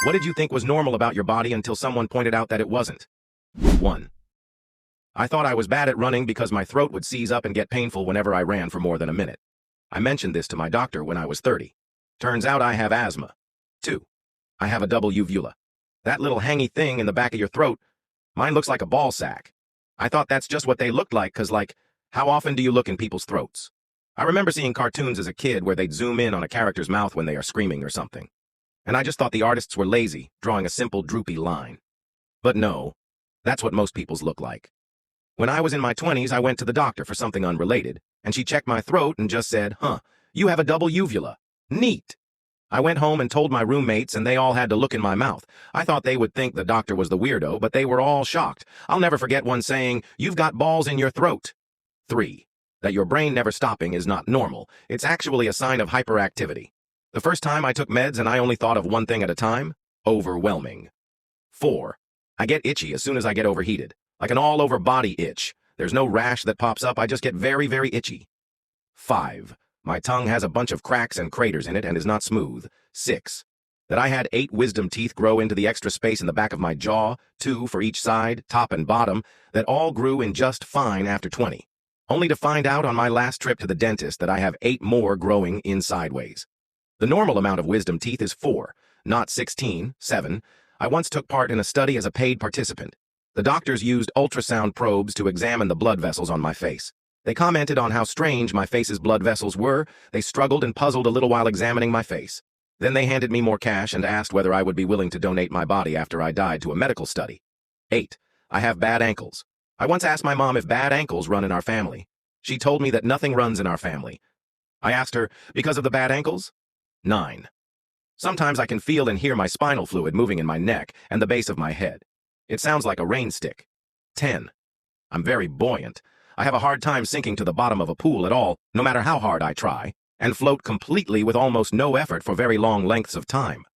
What did you think was normal about your body until someone pointed out that it wasn't? 1. I thought I was bad at running because my throat would seize up and get painful whenever I ran for more than a minute. I mentioned this to my doctor when I was 30. Turns out I have asthma. 2. I have a double uvula. That little hangy thing in the back of your throat, mine looks like a ball sack. I thought that's just what they looked like, 'cause how often do you look in people's throats? I remember seeing cartoons as a kid where they'd zoom in on a character's mouth when they are screaming or something. And I just thought the artists were lazy, drawing a simple droopy line. But no, that's what most people's look like. When I was in my 20s, I went to the doctor for something unrelated, and she checked my throat and just said, you have a double uvula. Neat. I went home and told my roommates, and they all had to look in my mouth. I thought they would think the doctor was the weirdo, but they were all shocked. I'll never forget one saying, "You've got balls in your throat." 3. That your brain never stopping is not normal. It's actually a sign of hyperactivity. The first time I took meds and I only thought of one thing at a time, overwhelming. 4. I get itchy as soon as I get overheated, like an all-over body itch. There's no rash that pops up, I just get very, very itchy. 5. My tongue has a bunch of cracks and craters in it and is not smooth. 6. That I had 8 wisdom teeth grow into the extra space in the back of my jaw, 2 for each side, top and bottom, that all grew in just fine after 20. Only to find out on my last trip to the dentist that I have 8 more growing in sideways. The normal amount of wisdom teeth is 4, not 16, 7. I once took part in a study as a paid participant. The doctors used ultrasound probes to examine the blood vessels on my face. They commented on how strange my face's blood vessels were. They struggled and puzzled a little while examining my face. Then they handed me more cash and asked whether I would be willing to donate my body after I died to a medical study. 8. I have bad ankles. I once asked my mom if bad ankles run in our family. She told me that nothing runs in our family. I asked her, because of the bad ankles? 9. Sometimes I can feel and hear my spinal fluid moving in my neck and the base of my head. It sounds like a rain stick. 10. I'm very buoyant. I have a hard time sinking to the bottom of a pool at all, no matter how hard I try, and float completely with almost no effort for very long lengths of time.